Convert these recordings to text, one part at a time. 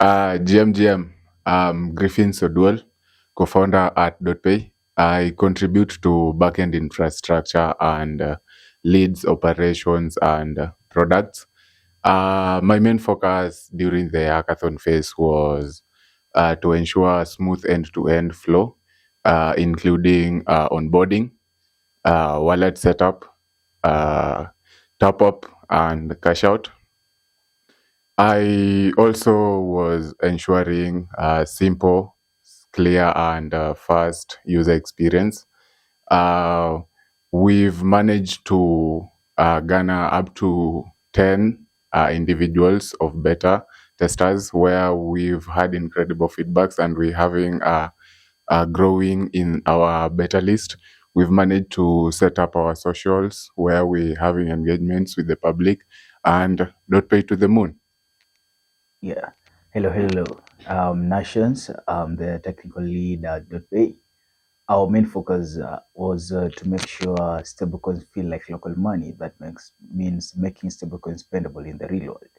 GMGM, Griffin Sodwell, co-founder at DotPay. I contribute to backend infrastructure and leads operations and products. My main focus during the hackathon phase was to ensure smooth end-to-end flow, including onboarding, wallet setup, uh, top up, and cash out. I also was ensuring a simple, clear, and fast user experience. Uh, we've managed to garner up to 10 individuals of beta testers where we've had incredible feedbacks and we're having growing in our beta list. We've managed to set up our socials where we're having engagements with the public and not pay to the moon. Yeah. Hello. Nations, the technical lead at DotPay. Our main focus was to make sure stablecoins feel like local money. That means making stablecoins spendable in the real world.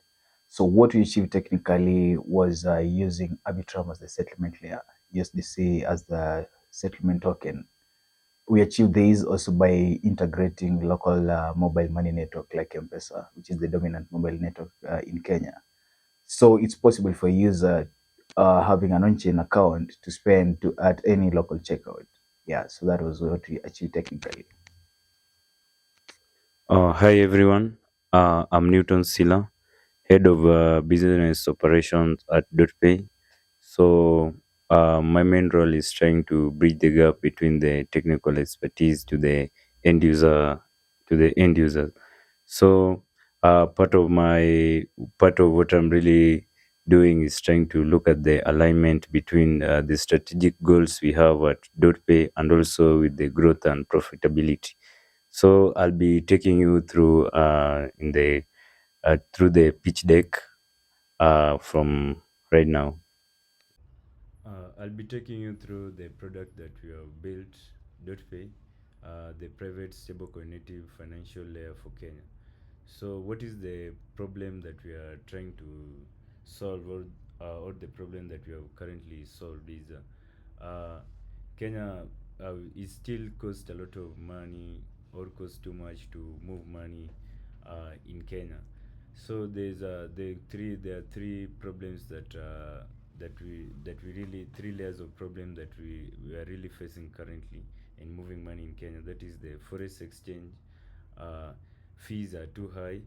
So what we achieved technically was using Arbitrum as the settlement layer, USDC as the settlement token. We achieved this also by integrating local mobile money network like M-Pesa, which is the dominant mobile network in Kenya. So it's possible for a user having an on-chain account to spend at any local checkout. Yeah, so that was what we achieved technically. Hi everyone, I'm Newton Silla, head of business operations at DotPay. So my main role is trying to bridge the gap between the technical expertise to the end user to the end user. So part of what I'm really doing is trying to look at the alignment between the strategic goals we have at DotPay and also with the growth and profitability. So I'll be taking you through in the through the pitch deck from right now. I'll be taking you through the product that we have built, DotPay, the private stablecoin native financial layer for Kenya. So, what is the problem that we are trying to solve, or the problem that we have currently solved is Kenya is still cost a lot of money or cost too much to move money in Kenya. So there are three problems that we really three layers of problem that we are really facing currently in moving money in Kenya. That is the forex exchange. Uh, Fees are too high.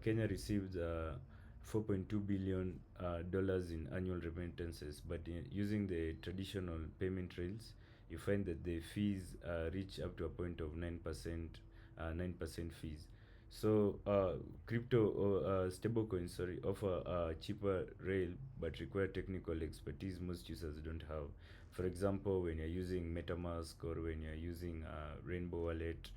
Kenya receives 4.2 billion dollars in annual remittances, but using the traditional payment rails, you find that the fees reach up to a point of 9%, 9% fees. So crypto or stablecoins, sorry, offer a cheaper rail but require technical expertise most users don't have. For example, when you're using MetaMask or when you're using Rainbow Wallet,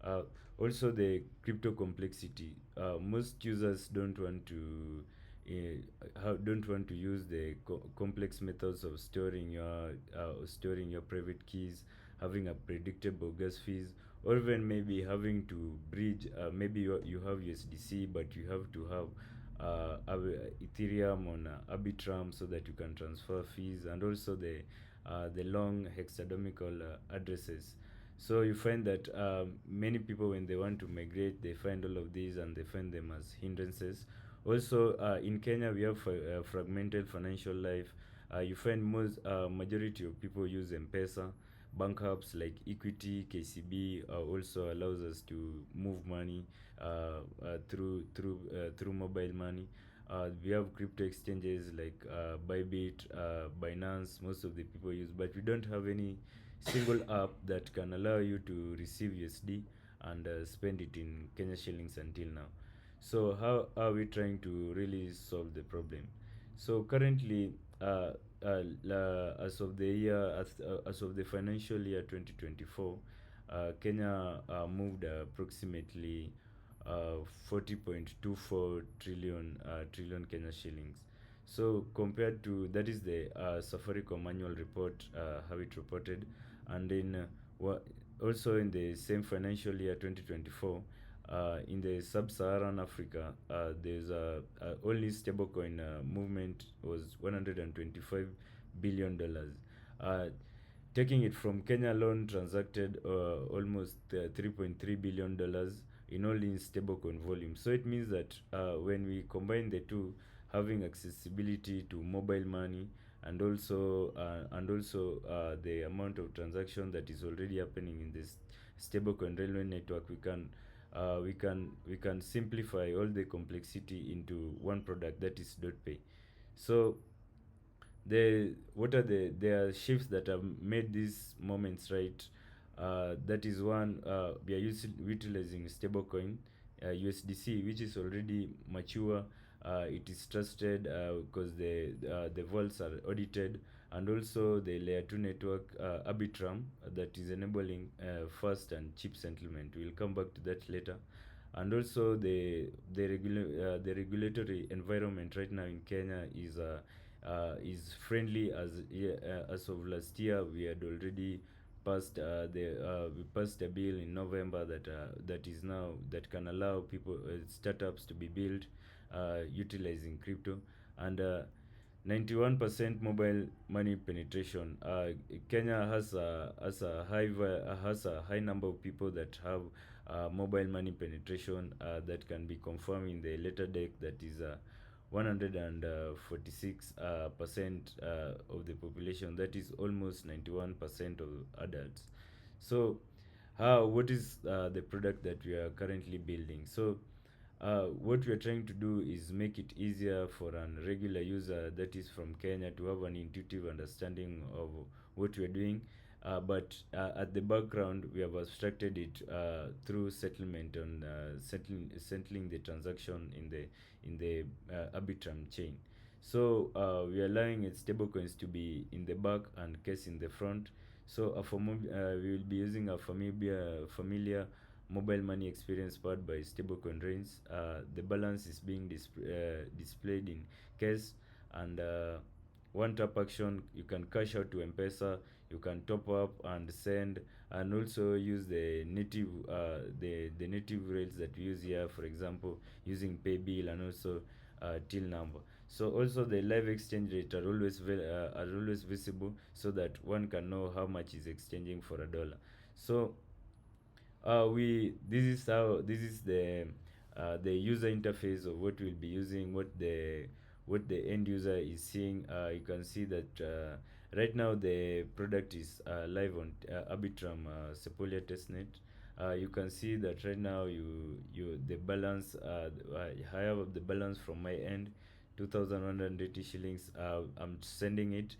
uh, also the crypto complexity. Most users don't want to use the complex methods of storing your private keys, having a predictable gas fees, or even maybe having to bridge. Maybe you have USDC, but you have to have Ethereum on Arbitrum so that you can transfer fees, and also the long hexadecimal addresses. So you find that many people, when they want to migrate, they find all of these and they find them as hindrances. Also, in Kenya, we have fragmented financial life. You find most majority of people use M-Pesa. Bank apps like Equity, KCB also allows us to move money through mobile money. We have crypto exchanges like Bybit, Binance. Most of the people use, but we don't have any single app that can allow you to receive USD and spend it in Kenya shillings until now. So how are we trying to really solve the problem? So currently, as of the as of the financial year 2024, Kenya moved approximately 40.24 trillion Kenya shillings. So compared to that is the Safaricom annual report, how it reported, and then also in the same financial year 2024, in the sub-Saharan Africa, there's only stablecoin movement was $125 billion. Uh, Taking it from Kenya alone, transacted almost $3.3 billion in only in stablecoin volume. So it means that when we combine the two, having accessibility to mobile money and also the amount of transaction that is already happening in this stablecoin railway network, we can simplify all the complexity into one product, that is DotPay. So what are there are shifts that have made these moments right. That is one, we are utilizing stablecoin USDC, which is already mature. It is trusted because the vaults are audited, and also the layer 2 network Arbitrum that is enabling fast and cheap settlement. We'll come back to that later. And also the regulatory environment right now in Kenya is friendly. As of last year, we had already we passed a bill in November that can allow people startups to be built utilizing crypto. And 91% mobile money penetration. Kenya has a high number of people that have mobile money penetration that can be confirmed in the later deck, that is 146% of the population, that is almost 91% of adults. So what is the product that we are currently building? So what we are trying to do is make it easier for a regular user that is from Kenya to have an intuitive understanding of what we are doing. But at the background, we have abstracted it through settlement on settling the transaction in the Arbitrum chain. So we are allowing its stablecoins to be in the back and cash in the front. So we will be using a familiar mobile money experience powered by stablecoin rains. The balance is being displayed in case, and one tap action, you can cash out to M-Pesa, you can top up and send, and also use the native rails that we use here, for example, using pay bill and also till number. So also the live exchange rate are always visible, so that one can know how much is exchanging for a dollar. So we this is the user interface of what we'll be using, what the end user is seeing. You can see that right now the product is live on Arbitrum Sepolia testnet. You can see that right now the balance, I have the balance from my end, 2,180 shillings. I'm sending it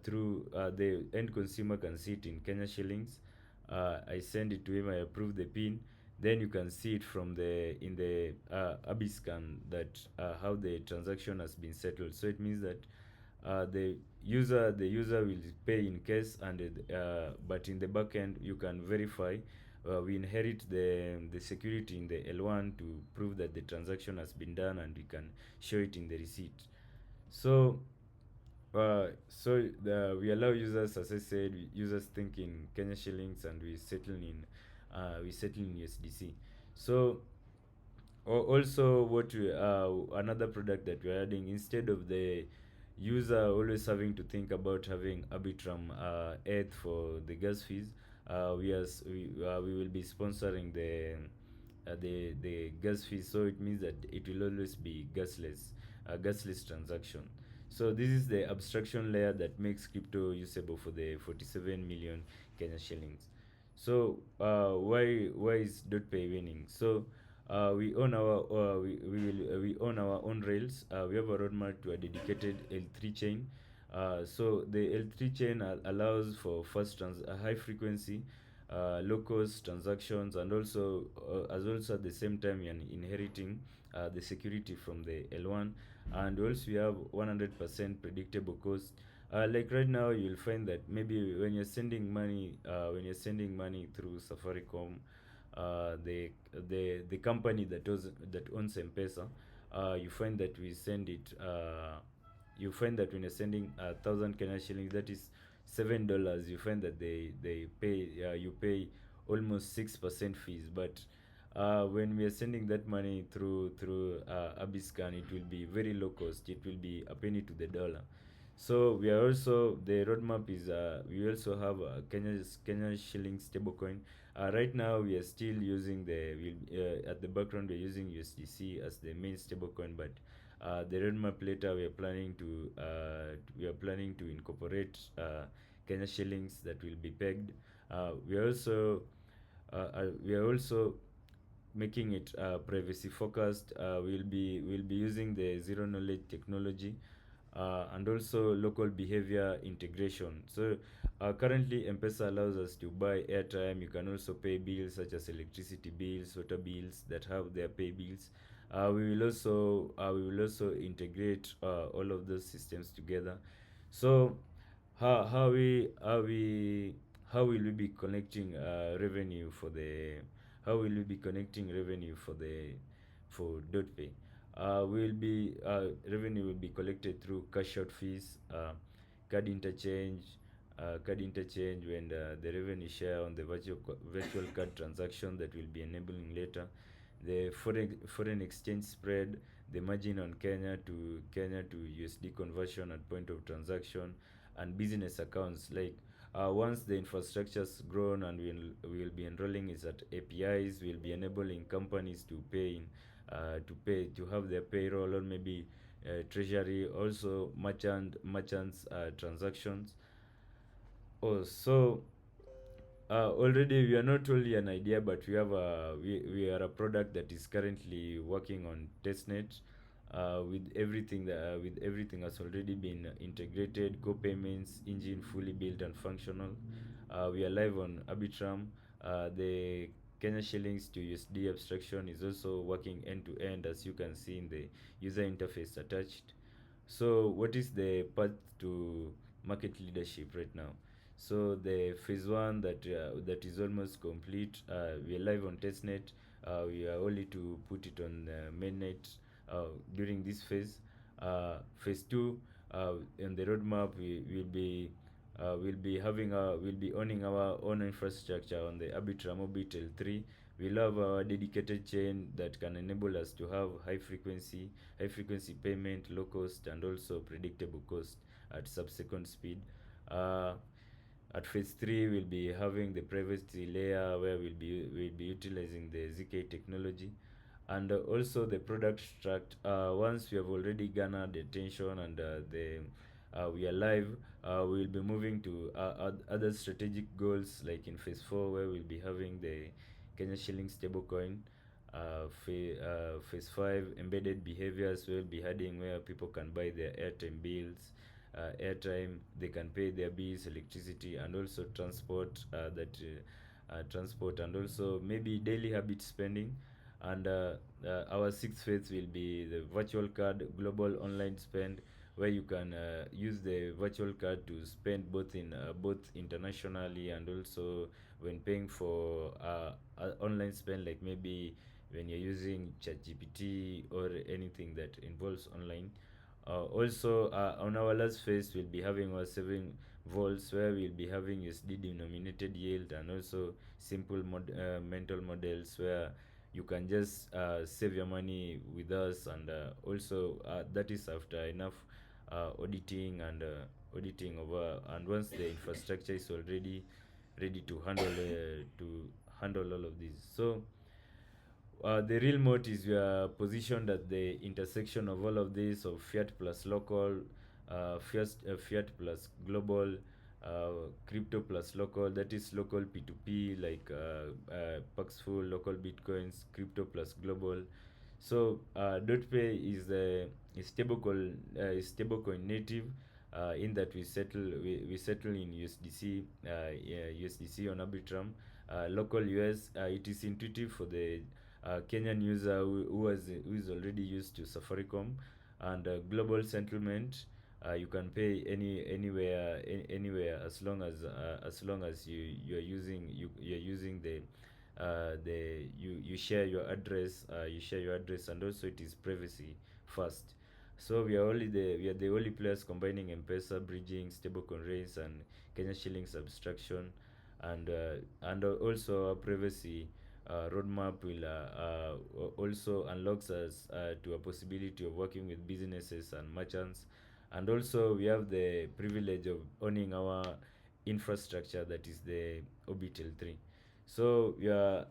through the end consumer can see it in Kenya shillings. I send it to him, I approve the pin. Then you can see it from the Abiscan, that how the transaction has been settled. So it means that the user will pay in case, and but in the backend you can verify. We inherit the security in the L1 to prove that the transaction has been done, and we can show it in the receipt. So we allow users, as I said, users think in Kenya shillings, and we settle in USDC. So also, another product that we're adding, instead of the user always having to think about having Arbitrum ETH for the gas fees, we will be sponsoring the gas fees. So it means that it will always be gasless transaction. So this is the abstraction layer that makes crypto usable for the 47 million Kenya shillings. So why is DotPay winning? So we own our own rails. We have a roadmap to a dedicated L3 chain. So the L3 chain allows for high frequency, low cost transactions, and also at the same time you're inheriting the security from the L1. And also we have 100% predictable cost. Like right now, you'll find that maybe when you're sending money through Safaricom, the company that owns M-Pesa, you find that we send it. You find that when you're sending 1,000 Kenya shillings, that is $7. You find that they pay you pay almost 6% fees. But when we are sending that money through Abiscan, it will be very low cost. It will be a penny to the dollar. So we are also, the roadmap is, we also have Kenya shilling stablecoin. Right now we are still using at the background we are using USDC as the main stablecoin, but the roadmap later we are planning to incorporate Kenya shillings that will be pegged. We are also making it privacy focused. We'll be using the zero knowledge technology, and also local behavior integration. So currently M-Pesa allows us to buy airtime. You can also pay bills such as electricity bills, water bills that have their pay bills. We will also integrate all of those systems together. So how will we be connecting revenue for the how will we be connecting revenue for DotPay? Will be Revenue will be collected through cash out fees, card interchange, when the revenue share on the virtual card transaction that will be enabling later, the foreign exchange spread, the margin on Kenya to USD conversion at point of transaction, and business accounts. Like once the infrastructure's grown and we'll be enrolling is at APIs, we'll be enabling companies to have their payroll, or maybe treasury, also merchants transactions. Already we are not only an idea, but we are a product that is currently working on testnet, with everything has already been integrated, co-payments engine fully built and functional. We are live on Arbitrum. The Kenya shillings to USD abstraction is also working end to end, as you can see in the user interface attached. So, what is the path to market leadership right now? So, the phase one that is almost complete. We are live on testnet. We are only to put it on mainnet during this phase. Phase two, in the roadmap, we'll be owning our own infrastructure on the Arbitrum Orbital 3. We'll have our dedicated chain that can enable us to have high frequency payment, low cost, and also predictable cost at subsequent speed. Uh, at phase three, we'll be having the privacy layer where we'll be utilizing the ZK technology, and also the product struct. Once we have already garnered attention and the we are live, we'll be moving to other strategic goals, like in phase four, where we'll be having the Kenya shilling stablecoin. Phase 5, embedded behaviors will be adding, where people can buy their airtime bills, they can pay their bills, electricity, and also transport, and also maybe daily habit spending. And our sixth phase will be the virtual card global online spend, where you can use the virtual card to spend both internationally, and also when paying for online spend, like maybe when you're using ChatGPT or anything that involves online. Also, on our last phase, we'll be having our saving vaults, where we'll be having USD denominated yield, and also simple mental models, where you can just save your money with us. And also, that is after enough auditing over, and once the infrastructure is already ready to handle all of this. So the real moat is we are positioned at the intersection of all of this, of fiat plus local, fiat plus global, crypto plus local. That is local P2P, like Paxful, local bitcoins, crypto plus global. So DotPay is stablecoin native, in that we settle in USDC, USDC on Arbitrum. Local US, it is intuitive for the Kenyan user who is already used to Safaricom, and global settlement. You can pay anywhere, as long as you're using you share your address, and also it is privacy first. So we are the only players combining M-Pesa, bridging, stablecoin rates, and Kenya shillings abstraction, and also our privacy roadmap will also unlocks us to a possibility of working with businesses and merchants. And also we have the privilege of owning our infrastructure, that is the orbital 3. So we are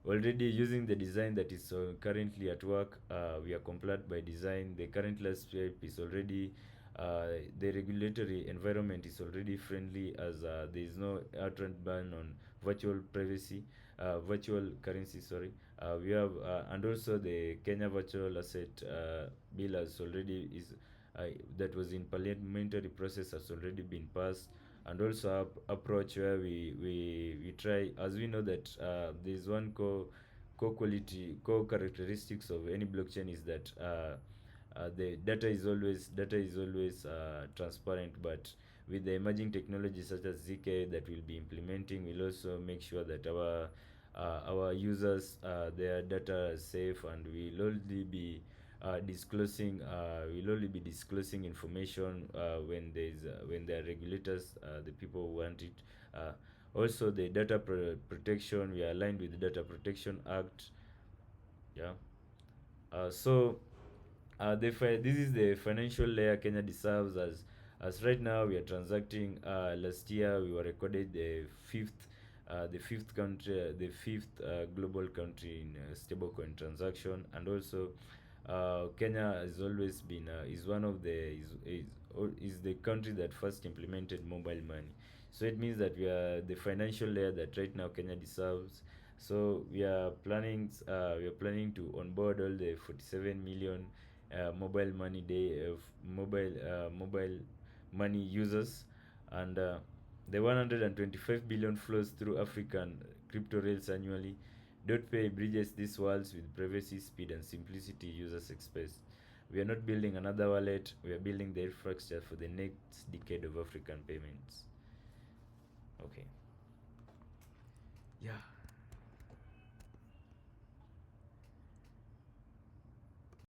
already using the design that is currently at work. We are compliant by design. The current landscape is already the regulatory environment is already friendly, as there is no outright ban on virtual currency. Sorry, we have and also the Kenya Virtual Asset Bill has already is that was in parliamentary process, has already been passed. And also approach where we try, as we know that there is one core characteristics of any blockchain is that the data is always transparent. But with the emerging technologies such as ZK that we'll be implementing, we'll also make sure that our users their data is safe, and we'll only be disclosing information when there are regulators, the people who want it. uh, Also the protection, we are aligned with the Data Protection Act. Yeah. So this is the financial layer Kenya deserves. As right now we are transacting. Last year we were recorded the fifth global country in stablecoin transaction. And also Kenya has always been is one of the is the country that first implemented mobile money. So it means that we are the financial layer that right now Kenya deserves. So we are planning to onboard all the 47 million mobile money day of mobile money users. And the 125 billion flows through African crypto rails annually. DotPay bridges these worlds with privacy, speed, and simplicity users expect. We are not building another wallet, we are building the infrastructure for the next decade of African payments. Okay. Yeah.